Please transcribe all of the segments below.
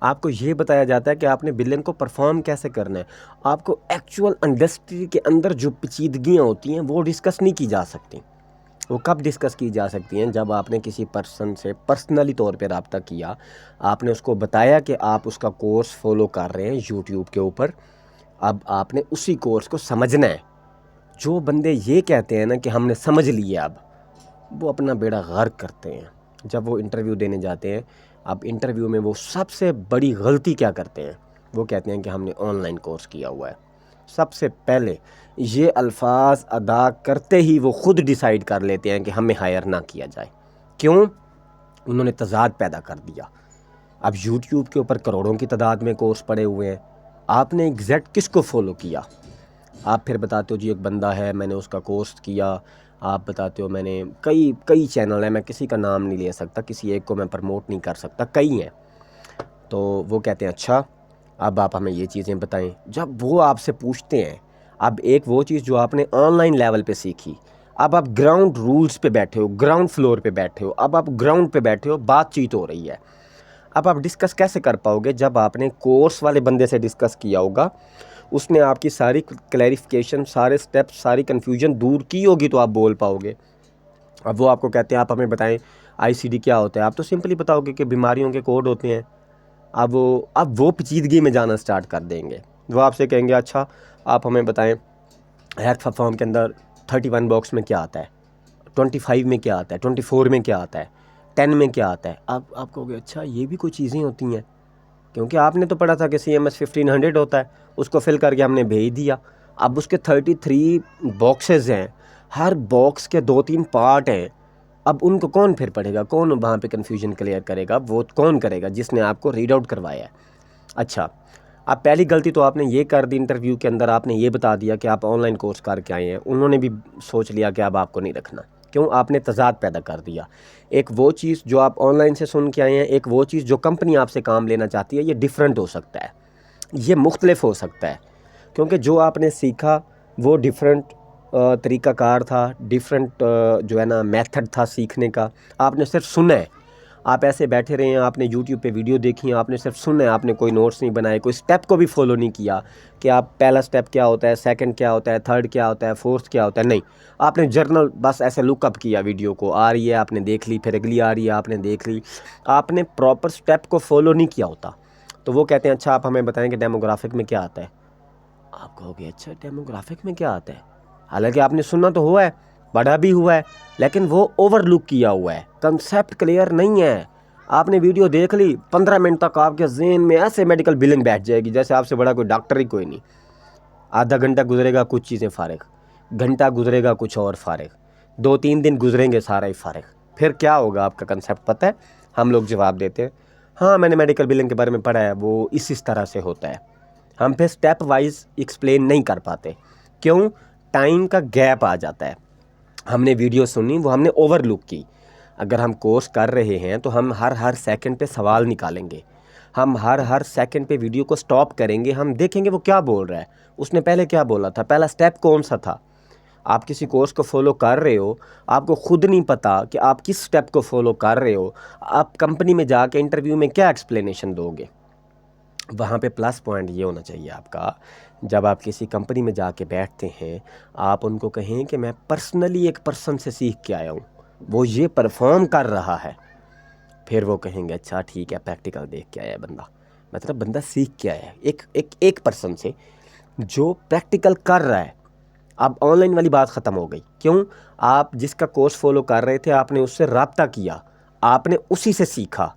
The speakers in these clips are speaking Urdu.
آپ کو یہ بتایا جاتا ہے کہ آپ نے بلنگ کو پرفارم کیسے کرنا ہے. آپ کو ایکچول انڈسٹری کے اندر جو پیچیدگیاں ہوتی ہیں وہ ڈسکس نہیں کی جا سکتی. وہ کب ڈسکس کی جا سکتی ہیں؟ جب آپ نے کسی پرسن سے پرسنلی طور پہ رابطہ کیا، آپ نے اس کو بتایا کہ آپ اس کا کورس فالو کر رہے ہیں یوٹیوب کے اوپر. اب آپ نے اسی کورس کو سمجھنا ہے. جو بندے یہ کہتے ہیں نا کہ ہم نے سمجھ لیا، اب وہ اپنا بیڑا غرق کرتے ہیں جب وہ انٹرویو دینے جاتے ہیں. اب انٹرویو میں وہ سب سے بڑی غلطی کیا کرتے ہیں؟ وہ کہتے ہیں کہ ہم نے آن لائن کورس کیا ہوا ہے. سب سے پہلے یہ الفاظ ادا کرتے ہی وہ خود ڈیسائیڈ کر لیتے ہیں کہ ہمیں ہائر نہ کیا جائے. کیوں؟ انہوں نے تضاد پیدا کر دیا. اب یوٹیوب کے اوپر کروڑوں کی تعداد میں کورس پڑے ہوئے ہیں، آپ نے ایگزیکٹ کس کو فالو کیا؟ آپ پھر بتاتے ہو جی ایک بندہ ہے میں نے اس کا کورس کیا. آپ بتاتے ہو میں نے کئی چینل ہیں، میں کسی کا نام نہیں لے سکتا، کسی ایک کو میں پروموٹ نہیں کر سکتا، کئی ہیں. تو وہ کہتے ہیں اچھا اب آپ ہمیں یہ چیزیں بتائیں. جب وہ آپ سے پوچھتے ہیں، اب ایک وہ چیز جو آپ نے آن لائن لیول پہ سیکھی، اب آپ گراؤنڈ رولز پہ بیٹھے ہو، گراؤنڈ فلور پہ بیٹھے ہو، اب آپ گراؤنڈ پہ بیٹھے ہو، بات چیت ہو رہی ہے. اب آپ ڈسکس کیسے کر پاؤ گے؟ جب آپ نے کورس والے بندے سے ڈسکس کیا ہوگا، اس نے آپ کی ساری کلیریفیکیشن، سارے سٹیپس، ساری کنفیوژن دور کی ہوگی تو آپ بول پاؤ گے. اب وہ آپ کو کہتے ہیں آپ ہمیں بتائیں آئی سی ڈی کیا ہوتا ہے، آپ تو سمپلی بتاؤ گے کہ بیماریوں کے کوڈ ہوتے ہیں. اب وہ پیچیدگی میں جانا سٹارٹ کر دیں گے. وہ آپ سے کہیں گے اچھا آپ ہمیں بتائیں ہیلتھ فارم کے اندر 31 باکس میں کیا آتا ہے، 25 میں کیا آتا ہے، 24 میں کیا آتا ہے، 10 میں کیا آتا ہے. اب آپ کہو گے اچھا یہ بھی کوئی چیزیں ہوتی ہیں، کیونکہ آپ نے تو پڑھا تھا کہ CMS 1500 ہوتا ہے، اس کو فل کر کے ہم نے بھیج دیا. اب اس کے 33 باکسز ہیں، ہر باکس کے 2-3 پارٹ ہیں. اب ان کو کون پھر پڑھے گا؟ کون وہاں پہ کنفیوژن کلیئر کرے گا؟ وہ کون کرے گا؟ جس نے آپ کو ریڈ آؤٹ کروایا ہے. اچھا اب پہلی غلطی تو آپ نے یہ کر دی، انٹرویو کے اندر آپ نے یہ بتا دیا کہ آپ آن لائن کورس کر کے آئے ہیں. انہوں نے بھی سوچ لیا کہ اب آپ کو نہیں رکھنا. کیوں؟ آپ نے تضاد پیدا کر دیا. ایک وہ چیز جو آپ آن لائن سے سن کے آئے ہیں، ایک وہ چیز جو کمپنی آپ سے کام لینا چاہتی ہے، یہ ڈیفرنٹ ہو سکتا ہے، یہ مختلف ہو سکتا ہے. کیونکہ جو آپ نے سیکھا وہ ڈیفرنٹ طریقہ کار تھا، ڈیفرنٹ جو ہے نا میتھڈ تھا سیکھنے کا. آپ نے صرف سنا ہے، آپ ایسے بیٹھے رہے ہیں، آپ نے یوٹیوب پہ ویڈیو دیکھی ہیں، آپ نے صرف سنا ہے، آپ نے کوئی نوٹس نہیں بنائے، کوئی سٹیپ کو بھی فالو نہیں کیا کہ آپ پہلا سٹیپ کیا ہوتا ہے، سیکنڈ کیا ہوتا ہے، تھرڈ کیا ہوتا ہے، فورتھ کیا ہوتا ہے. نہیں، آپ نے جرنل بس ایسے لک اپ کیا، ویڈیو کو آ رہی ہے آپ نے دیکھ لی، پھر اگلی آ رہی ہے آپ نے دیکھ لی. آپ نے پراپر سٹیپ کو فالو نہیں کیا ہوتا. تو وہ کہتے ہیں اچھا آپ ہمیں بتائیں کہ ڈیموگرافک میں کیا آتا ہے. آپ کہو گے اچھا ڈیموگرافک میں کیا آتا ہے؟ حالانکہ آپ نے سننا تو ہوا ہے، پڑھا بھی ہوا ہے، لیکن وہ اوور لک کیا ہوا ہے، کنسیپٹ کلیئر نہیں ہے. آپ نے ویڈیو دیکھ لی، 15 منٹ تک آپ کے ذہن میں ایسے میڈیکل بلنگ بیٹھ جائے گی جیسے آپ سے بڑا کوئی ڈاکٹر ہی کوئی نہیں. آدھا گھنٹہ گزرے گا کچھ چیزیں فارغ، گھنٹہ گزرے گا کچھ اور فارغ، 2-3 دن گزریں گے سارا ہی فارغ. پھر کیا ہوگا؟ آپ کا کنسیپٹ پتہ ہے؟ ہم لوگ جواب دیتے ہیں ہاں میں نے میڈیکل بلنگ کے بارے میں پڑھا ہے، وہ اس طرح سے ہوتا ہے. ہم پھر سٹیپ وائز ایکسپلین نہیں کر پاتے. کیوں؟ ٹائم کا گیپ آ جاتا ہے. ہم نے ویڈیو سنی، وہ ہم نے اوور لک کی. اگر ہم کورس کر رہے ہیں تو ہم ہر سیکنڈ پہ سوال نکالیں گے، ہم ہر سیکنڈ پہ ویڈیو کو سٹاپ کریں گے، ہم دیکھیں گے وہ کیا بول رہا ہے، اس نے پہلے کیا بولا تھا، پہلا سٹیپ کون سا تھا. آپ کسی کورس کو فالو کر رہے ہو، آپ کو خود نہیں پتا کہ آپ کس سٹیپ کو فالو کر رہے ہو، آپ کمپنی میں جا کے انٹرویو میں کیا ایکسپلینیشن دو گے؟ وہاں پہ پلس پوائنٹ یہ ہونا چاہیے آپ کا، جب آپ کسی کمپنی میں جا کے بیٹھتے ہیں، آپ ان کو کہیں کہ میں پرسنلی ایک پرسن سے سیکھ کے آیا ہوں، وہ یہ پرفارم کر رہا ہے. پھر وہ کہیں گے اچھا ٹھیک ہے پریکٹیکل دیکھ کے آیا ہے بندہ، مطلب بندہ سیکھ کے آیا ہے ایک پرسن سے جو پریکٹیکل کر رہا ہے. اب آن لائن والی بات ختم ہو گئی. کیوں؟ آپ جس کا کورس فالو کر رہے تھے، آپ نے اس سے رابطہ کیا، آپ نے اسی سے سیکھا.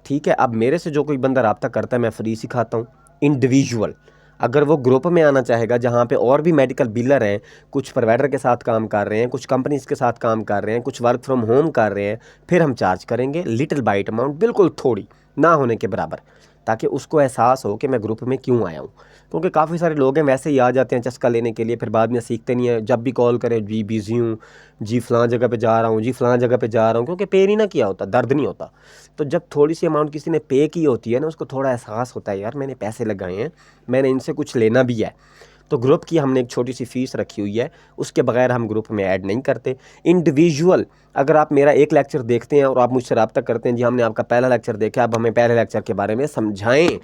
ٹھیک ہے، اب میرے سے جو کوئی بندہ رابطہ کرتا ہے میں فری سکھاتا ہوں، انڈیویژول. اگر وہ گروپ میں آنا چاہے گا جہاں پہ اور بھی میڈیکل بلر ہیں، کچھ پرووائڈر کے ساتھ کام کر رہے ہیں، کچھ کمپنیز کے ساتھ کام کر رہے ہیں، کچھ ورک فرام ہوم کر رہے ہیں، پھر ہم چارج کریں گے لٹل بائٹ اماؤنٹ، بالکل تھوڑی، نہ ہونے کے برابر، تاکہ اس کو احساس ہو کہ میں گروپ میں کیوں آیا ہوں. کیونکہ کافی سارے لوگ ہیں ویسے ہی آ جاتے ہیں چسکا لینے کے لیے، پھر بعد میں سیکھتے نہیں ہیں. جب بھی کال کریں جی بیزی ہوں، جی فلاں جگہ پہ جا رہا ہوں، جی فلاں جگہ پہ جا رہا ہوں، کیونکہ پے نہیں نہ کیا ہوتا، درد نہیں ہوتا. تو جب تھوڑی سی اماؤنٹ کسی نے پے کی ہوتی ہے نا، اس کو تھوڑا احساس ہوتا ہے یار میں نے پیسے لگائے ہیں، میں نے ان سے کچھ لینا بھی ہے. تو گروپ کی ہم نے ایک چھوٹی سی فیس رکھی ہوئی ہے، اس کے بغیر ہم گروپ میں ایڈ نہیں کرتے۔ انڈیویژول اگر آپ میرا ایک لیکچر دیکھتے ہیں اور آپ مجھ سے رابطہ کرتے ہیں، جی ہم نے آپ کا پہلا لیکچر دیکھا، اب ہمیں پہلے لیکچر کے بارے میں سمجھائیں،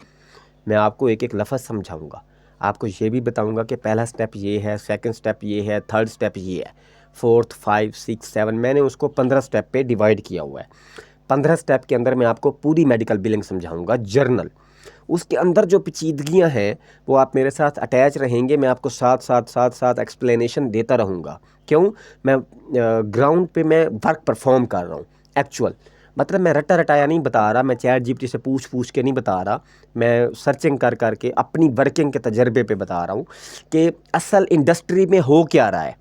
میں آپ کو ایک ایک لفظ سمجھاؤں گا، آپ کو یہ بھی بتاؤں گا کہ پہلا سٹیپ یہ ہے، سیکنڈ سٹیپ یہ ہے، تھرڈ سٹیپ یہ ہے، فورتھ 5 6 7، میں نے اس کو 15 سٹیپ پہ ڈیوائیڈ کیا ہوا ہے۔ 15 سٹیپ کے اندر میں آپ کو پوری میڈیکل بلنگ سمجھاؤں گا، جرنل، اس کے اندر جو پیچیدگیاں ہیں وہ آپ میرے ساتھ اٹیچ رہیں گے، میں آپ کو ساتھ ایکسپلینیشن دیتا رہوں گا۔ کیوں؟ میں گراؤنڈ پہ میں ورک پرفارم کر رہا ہوں، ایکچول، مطلب میں رٹا رٹایا نہیں بتا رہا، میں چیٹ جی پی ٹی سے پوچھ کے نہیں بتا رہا، میں سرچنگ کر کے اپنی ورکنگ کے تجربے پہ بتا رہا ہوں کہ اصل انڈسٹری میں ہو کیا رہا ہے۔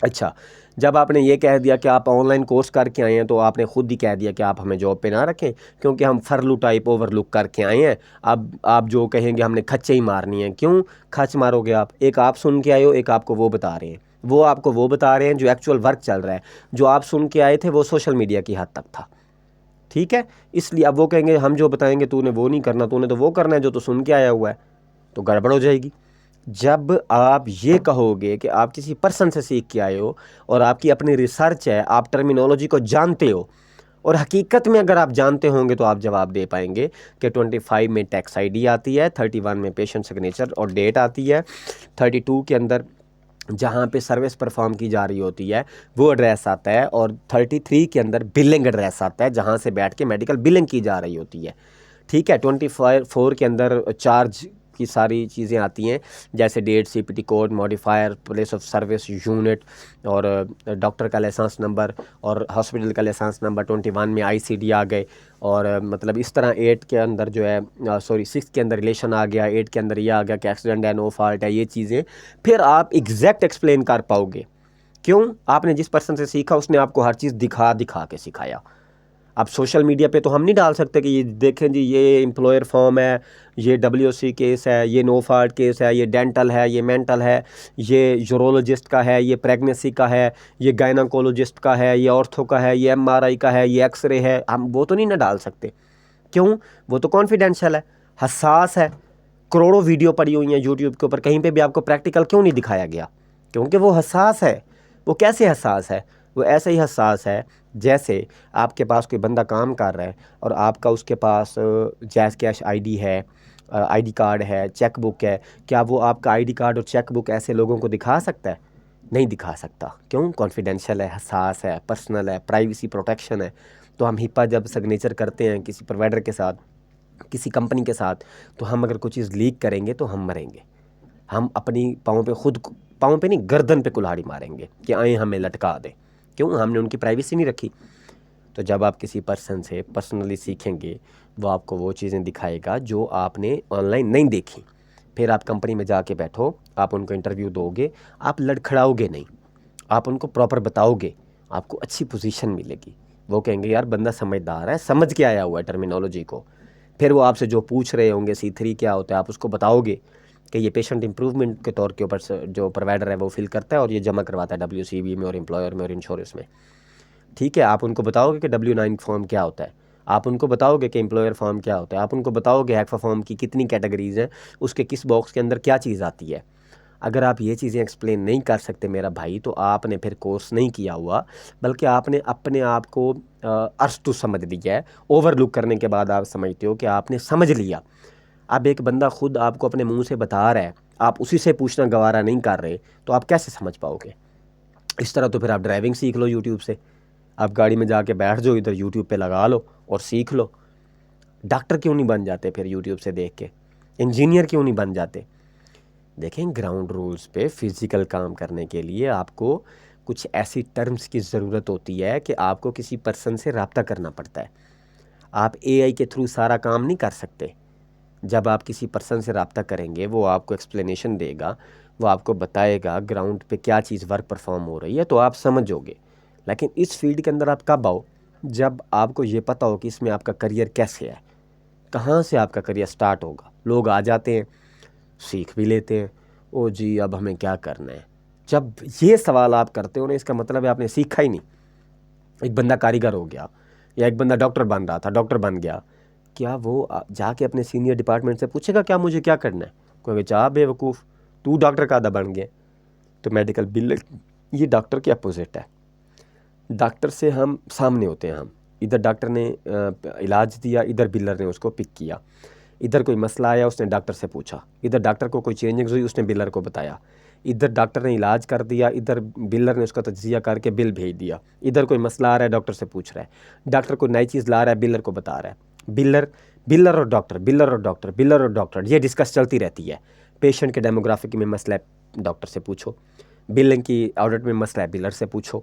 اچھا، جب آپ نے یہ کہہ دیا کہ آپ آن لائن کورس کر کے آئے ہیں تو آپ نے خود ہی کہہ دیا کہ آپ ہمیں جاب پہ نہ رکھیں، کیونکہ ہم فرلو ٹائپ اوور لک کر کے آئے ہیں۔ اب آپ جو کہیں گے ہم نے کھچے ہی مارنی ہیں، کیوں کھچ مارو گے آپ؟ ایک آپ سن کے آئے ہو، ایک آپ کو وہ بتا رہے ہیں، وہ آپ کو وہ بتا رہے ہیں جو ایکچول ورک چل رہا ہے، جو آپ سن کے آئے تھے وہ سوشل میڈیا کی حد تک تھا، ٹھیک ہے؟ اس لیے اب وہ کہیں گے ہم جو بتائیں گے تو نے وہ نہیں کرنا، تو نے تو وہ کرنا ہے جو تو سن کے آیا ہوا ہے، تو گڑبڑ ہو جائے گی۔ جب آپ یہ کہو گے کہ آپ کسی پرسن سے سیکھ کے آئے ہو اور آپ کی اپنی ریسرچ ہے، آپ ٹرمینالوجی کو جانتے ہو، اور حقیقت میں اگر آپ جانتے ہوں گے تو آپ جواب دے پائیں گے کہ 25 میں ٹیکس آئی ڈی آتی ہے، 31 میں پیشنٹ سگنیچر اور ڈیٹ آتی ہے، 32 کے اندر جہاں پہ سروس پرفارم کی جا رہی ہوتی ہے وہ ایڈریس آتا ہے، اور 33 کے اندر بلنگ ایڈریس آتا ہے جہاں سے بیٹھ کے میڈیکل بلنگ کی جا رہی ہوتی ہے، ٹھیک ہے؟ 24 کے اندر چارج کی ساری چیزیں آتی ہیں، جیسے date, C P T code, modifier, place of service, unit, اور ڈاکٹر کا لائسنس نمبر اور ہاسپٹل کا لائسنس نمبر۔ 21 میں آئی سی ڈی آ گئے، اور مطلب اس طرح 8 کے اندر جو ہے 6 کے اندر ریلیشن آ گیا، 8 کے اندر یہ آ گیا کہ ایکسیڈنٹ ہے، نو فالٹ ہے، یہ چیزیں پھر آپ ایگزیکٹ ایکسپلین کر پاؤ گے۔ کیوں؟ آپ نے جس پرسن سے سیکھا اس نے آپ کو ہر چیز دکھا کے سکھایا۔ اب سوشل میڈیا پہ تو ہم نہیں ڈال سکتے کہ یہ دیکھیں جی یہ امپلائر فارم ہے، یہ WC کیس ہے، یہ نو فالٹ کیس ہے، یہ ڈینٹل ہے، یہ مینٹل ہے، یہ یورولوجسٹ کا ہے، یہ پریگنیسی کا ہے، یہ گائناکولوجسٹ کا ہے، یہ آرتھو کا ہے، یہ MRI کا ہے، یہ ایکس رے ہے، ہم وہ تو نہیں نہ ڈال سکتے۔ کیوں؟ وہ تو کانفیڈینشیل ہے، حساس ہے۔ کروڑوں ویڈیو پڑی ہوئی ہیں یوٹیوب کے اوپر، کہیں پہ بھی آپ کو پریکٹیکل کیوں نہیں دکھایا گیا؟ کیونکہ وہ حساس ہے۔ وہ کیسے حساس ہے؟ وہ ایسے ہی حساس ہے جیسے آپ کے پاس کوئی بندہ کام کر رہا ہے اور آپ کا اس کے پاس جیز کیش ID ہے، ID کارڈ ہے، چیک بک ہے، کیا وہ آپ کا ID کارڈ اور چیک بک ایسے لوگوں کو دکھا سکتا ہے؟ نہیں دکھا سکتا۔ کیوں؟ کانفیڈینشیل ہے، حساس ہے، پرسنل ہے، پرائیویسی پروٹیکشن ہے۔ تو ہم HIPAA جب سگنیچر کرتے ہیں کسی پرووائڈر کے ساتھ، کسی کمپنی کے ساتھ، تو ہم اگر کوئی چیز لیک کریں گے تو ہم مریں گے، ہم اپنی پاؤں پہ پاؤں پہ نہیں گردن پہ کلہاڑی ماریں گے کہ آئیں ہمیں لٹکا دیں۔ کیوں؟ ہم نے ان کی پرائیویسی نہیں رکھی۔ تو جب آپ کسی پرسن سے پرسنلی سیکھیں گے وہ آپ کو وہ چیزیں دکھائے گا جو آپ نے آن لائن نہیں دیکھی۔ پھر آپ کمپنی میں جا کے بیٹھو، آپ ان کو انٹرویو دو گے، آپ لڑکھڑاؤ گے نہیں، آپ ان کو پراپر بتاؤ گے، آپ کو اچھی پوزیشن ملے گی۔ وہ کہیں گے یار بندہ سمجھدار ہے، سمجھ کے آیا ہوا ہے ٹرمینالوجی کو۔ پھر وہ آپ سے جو پوچھ رہے ہوں گے C3 کیا ہوتا ہے، آپ اس کو بتاؤ گے کہ یہ پیشنٹ امپروومنٹ کے طور کے اوپر جو پرووائڈر ہے وہ فل کرتا ہے اور یہ جمع کرواتا ہے WCB میں اور امپلائر میں اور انشورنس میں، ٹھیک ہے؟ آپ ان کو بتاؤ گے کہ W9 فارم کیا ہوتا ہے، آپ ان کو بتاؤ گے کہ امپلائر فارم کیا ہوتا ہے، آپ ان کو بتاؤ گے HECFA فارم کی کتنی کیٹیگریز ہیں، اس کے کس باکس کے اندر کیا چیز آتی ہے۔ اگر آپ یہ چیزیں ایکسپلین نہیں کر سکتے میرا بھائی، تو آپ نے پھر کورس نہیں کیا ہوا، بلکہ آپ نے اپنے آپ کو ارسطو سمجھ لیا ہے۔ اوور لک کرنے کے بعد آپ سمجھتے ہو کہ آپ نے سمجھ لیا۔ اب ایک بندہ خود آپ کو اپنے منہ سے بتا رہا ہے، آپ اسی سے پوچھنا گوارا نہیں کر رہے، تو آپ کیسے سمجھ پاؤ گے؟ اس طرح تو پھر آپ ڈرائیونگ سیکھ لو یوٹیوب سے، آپ گاڑی میں جا کے بیٹھ جاؤ، ادھر یوٹیوب پہ لگا لو اور سیکھ لو۔ ڈاکٹر کیوں نہیں بن جاتے پھر یوٹیوب سے دیکھ کے؟ انجینئر کیوں نہیں بن جاتے؟ دیکھیں گراؤنڈ رولز پہ فزیکل کام کرنے کے لیے آپ کو کچھ ایسی ٹرمز کی ضرورت ہوتی ہے کہ آپ کو کسی پرسن سے رابطہ کرنا پڑتا ہے۔ آپ AI کے تھرو سارا کام نہیں کر سکتے۔ جب آپ کسی پرسن سے رابطہ کریں گے وہ آپ کو ایکسپلینیشن دے گا، وہ آپ کو بتائے گا گراؤنڈ پہ کیا چیز ورک پرفارم ہو رہی ہے، تو آپ سمجھو گے۔ لیکن اس فیلڈ کے اندر آپ کب آؤ؟ جب آپ کو یہ پتہ ہو کہ اس میں آپ کا کریئر کیسے ہے، کہاں سے آپ کا کریئر سٹارٹ ہوگا۔ لوگ آ جاتے ہیں، سیکھ بھی لیتے ہیں، او جی اب ہمیں کیا کرنا ہے۔ جب یہ سوال آپ کرتے ہو نا، اس کا مطلب ہے آپ نے سیکھا ہی نہیں۔ ایک بندہ کاریگر ہو گیا، یا ایک بندہ ڈاکٹر بن رہا تھا، ڈاکٹر بن گیا، کیا وہ جا کے اپنے سینئر ڈپارٹمنٹ سے پوچھے گا کیا مجھے کیا کرنا ہے؟ کوئی چاہ بے وقوف، تو ڈاکٹر کا آدھا بن گیا. تو میڈیکل بلنگ یہ ڈاکٹر کے اپوزٹ ہے. ڈاکٹر سے ہم سامنے ہوتے ہیں. ہم ادھر ڈاکٹر نے علاج دیا, ادھر بلر نے اس کو پک کیا. ادھر کوئی مسئلہ آیا, اس نے ڈاکٹر سے پوچھا. ادھر ڈاکٹر کو کوئی چینجنگز ہوئی, اس نے بلر کو بتایا. ادھر ڈاکٹر نے علاج کر دیا, ادھر بلر نے اس کا تجزیہ کر کے بل بھیج دیا. ادھر کوئی مسئلہ آ رہا ہے, ڈاکٹر سے پوچھ رہا ہے. ڈاکٹر کو نئی چیز لا رہا ہے, بلر کو بتا رہا ہے. بلر اور ڈاکٹر, بلر اور ڈاکٹر, بلر اور ڈاکٹر, یہ ڈسکس چلتی رہتی ہے. پیشنٹ کے ڈیموگرافک میں مسئلہ ہے, ڈاکٹر سے پوچھو. بلنگ کی آڈٹ میں مسئلہ ہے, بلر سے پوچھو.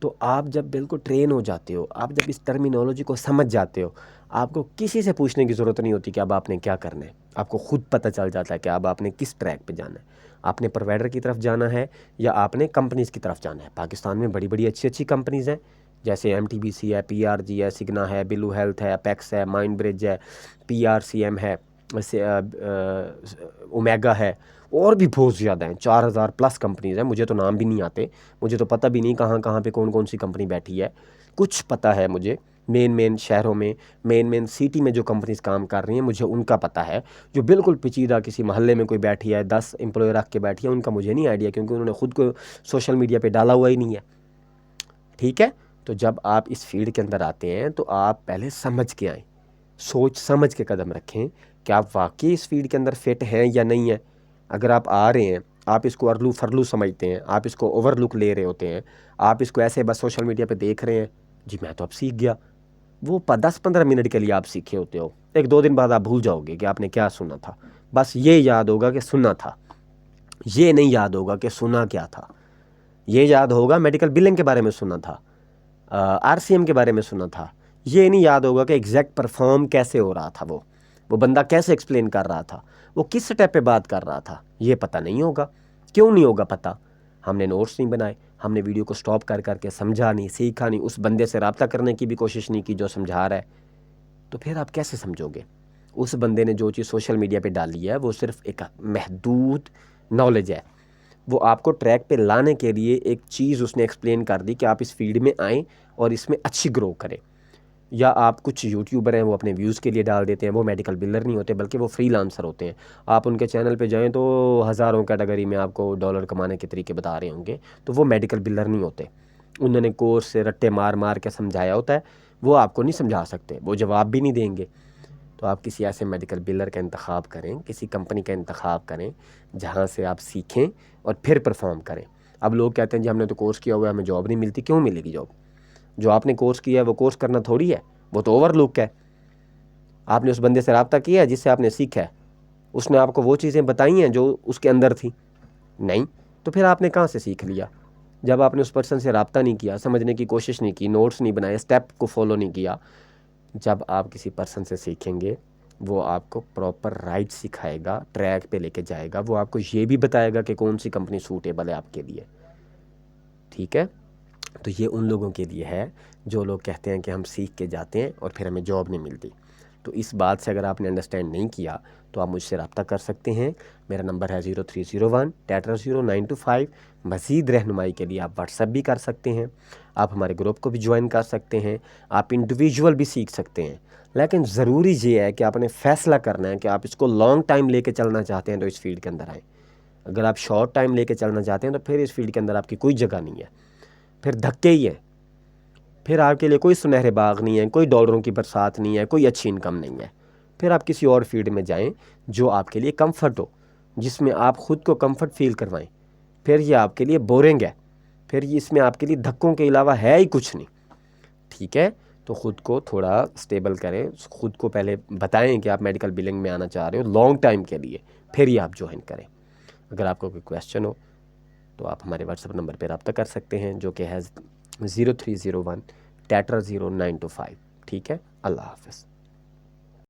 تو آپ جب بالکل ٹرین ہو جاتے ہو, آپ جب اس ٹرمینالوجی کو سمجھ جاتے ہو, آپ کو کسی سے پوچھنے کی ضرورت نہیں ہوتی کہ اب آپ نے کیا کرنا ہے. آپ کو خود پتہ چل جاتا ہے کہ اب آپ نے کس ٹریک پہ جانا ہے. آپ نے پرووائڈر کی طرف جانا ہے یا آپ نے کمپنیز کی طرف جانا ہے. پاکستان میں بڑی بڑی اچھی کمپنیز ہیں, جیسے MTBC ہے, PRG ہے, سگنا ہے, بلو ہیلتھ ہے, اپیکس ہے, مائنڈ برج ہے, PRCM ہے, اومیگا ہے, اور بھی بہت زیادہ ہیں. 4000+ کمپنیز ہیں. مجھے تو نام بھی نہیں آتے, مجھے تو پتہ بھی نہیں کہاں پہ کون سی کمپنی بیٹھی ہے. کچھ پتہ ہے مجھے, مین شہروں میں, مین سٹی میں جو کمپنیز کام کر رہی ہیں مجھے ان کا پتہ ہے. جو بالکل پیچیدہ کسی محلے میں کوئی بیٹھی ہے, 10 امپلائی رکھ کے بیٹھی ہے, ان کا مجھے نہیں آئیڈیا, کیونکہ انہوں نے خود کو سوشل میڈیا پہ ڈالا ہوا ہی نہیں ہے. ٹھیک ہے. تو جب آپ اس فیلڈ کے اندر آتے ہیں تو آپ پہلے سمجھ کے آئیں, سوچ سمجھ کے قدم رکھیں کہ آپ واقعی اس فیلڈ کے اندر فٹ ہیں یا نہیں ہیں. اگر آپ آ رہے ہیں, آپ اس کو ارلو فرلو سمجھتے ہیں, آپ اس کو اوور لک لے رہے ہوتے ہیں, آپ اس کو ایسے بس سوشل میڈیا پہ دیکھ رہے ہیں, جی میں تو اب سیکھ گیا. وہ 10-15 منٹ کے لیے آپ سیکھے ہوتے ہو, 1-2 دن بعد آپ بھول جاؤ گے کہ آپ نے کیا سنا تھا. بس یہ یاد ہوگا کہ سنا تھا, یہ نہیں یاد ہوگا کہ سنا کیا تھا. یہ یاد ہوگا میڈیکل بلنگ کے بارے میں سنا تھا, RCM کے بارے میں سنا تھا. یہ نہیں یاد ہوگا کہ ایگزیکٹ پرفارم کیسے ہو رہا تھا, وہ بندہ کیسے ایکسپلین کر رہا تھا, وہ کس سٹیپ پہ بات کر رہا تھا. یہ پتہ نہیں ہوگا. کیوں نہیں ہوگا پتہ؟ ہم نے نوٹس نہیں بنائے, ہم نے ویڈیو کو سٹاپ کر کے سمجھا نہیں, سیکھا نہیں, اس بندے سے رابطہ کرنے کی بھی کوشش نہیں کی جو سمجھا رہا ہے. تو پھر آپ کیسے سمجھو گے؟ اس بندے نے جو چیز سوشل میڈیا پہ ڈالی ہے وہ صرف ایک محدود نالج ہے. وہ آپ کو ٹریک پہ لانے کے لیے ایک چیز اس نے ایکسپلین کر دی کہ آپ اس فیلڈ میں آئیں اور اس میں اچھی گرو کریں. یا آپ کچھ یوٹیوبر ہیں, وہ اپنے ویوز کے لیے ڈال دیتے ہیں, وہ میڈیکل بلر نہیں ہوتے بلکہ وہ فری لانسر ہوتے ہیں. آپ ان کے چینل پہ جائیں تو ہزاروں کیٹیگری میں آپ کو ڈالر کمانے کے طریقے بتا رہے ہوں گے, تو وہ میڈیکل بلر نہیں ہوتے. انہوں نے کورس سے رٹے مار کے سمجھایا ہوتا ہے, وہ آپ کو نہیں سمجھا سکتے, وہ جواب بھی نہیں دیں گے. تو آپ کسی ایسے میڈیکل بلر کا انتخاب کریں, کسی کمپنی کا انتخاب کریں جہاں سے آپ سیکھیں اور پھر پرفارم کریں. اب لوگ کہتے ہیں جی ہم نے تو کورس کیا ہوا ہے, ہمیں جاب نہیں ملتی. کیوں ملے گی جاب؟ جو آپ نے کورس کیا ہے وہ کورس کرنا تھوڑی ہے, وہ تو اوور لک ہے. آپ نے اس بندے سے رابطہ کیا ہے جس سے آپ نے سیکھا ہے, اس نے آپ کو وہ چیزیں بتائی ہیں جو اس کے اندر تھیں؟ نہیں. تو پھر آپ نے کہاں سے سیکھ لیا؟ جب آپ نے اس پرسن سے رابطہ نہیں کیا, سمجھنے کی کوشش نہیں کی, نوٹس نہیں بنائے, اسٹیپ کو فالو نہیں کیا. جب آپ کسی پرسن سے سیکھیں گے, وہ آپ کو پراپر رائٹ سکھائے گا, ٹریک پہ لے کے جائے گا, وہ آپ کو یہ بھی بتائے گا کہ کون سی کمپنی سوٹیبل ہے آپ کے لیے. ٹھیک ہے. تو یہ ان لوگوں کے لیے ہے جو لوگ کہتے ہیں کہ ہم سیکھ کے جاتے ہیں اور پھر ہمیں جاب نہیں ملتی. تو اس بات سے اگر آپ نے انڈرسٹینڈ نہیں کیا تو آپ مجھ سے رابطہ کر سکتے ہیں. میرا نمبر ہے 0301-00925. مزید رہنمائی کے لیے آپ واٹس ایپ بھی کر سکتے ہیں, آپ ہمارے گروپ کو بھی جوائن کر سکتے ہیں, آپ انڈیویجول بھی سیکھ سکتے ہیں. لیکن ضروری یہ ہے کہ آپ نے فیصلہ کرنا ہے کہ آپ اس کو لانگ ٹائم لے کے چلنا چاہتے ہیں تو اس فیلڈ کے اندر آئیں. اگر آپ شارٹ ٹائم لے کے چلنا چاہتے ہیں تو پھر اس فیلڈ کے اندر آپ کی کوئی جگہ نہیں ہے, پھر دھکے ہی ہیں. پھر آپ کے لیے کوئی سنہرے باغ نہیں ہے, کوئی ڈالروں کی برسات نہیں ہے, کوئی اچھی انکم نہیں ہے. پھر آپ کسی اور فیلڈ میں جائیں جو آپ کے لیے کمفرٹ ہو, جس میں آپ خود کو کمفرٹ فیل کروائیں. پھر یہ آپ کے لیے بورنگ ہے, پھر یہ اس میں آپ کے لیے دھکوں کے علاوہ ہے ہی کچھ نہیں. ٹھیک ہے. تو خود کو تھوڑا سٹیبل کریں, خود کو پہلے بتائیں کہ آپ میڈیکل بلنگ میں آنا چاہ رہے ہو لانگ ٹائم کے لیے, پھر یہ آپ جوائن کریں. اگر آپ کو کوئی کویسچن ہو تو آپ ہمارے واٹس ایپ نمبر پہ رابطہ کر سکتے ہیں جو کہ ہے 0301-00925. ٹھیک ہے. اللہ حافظ.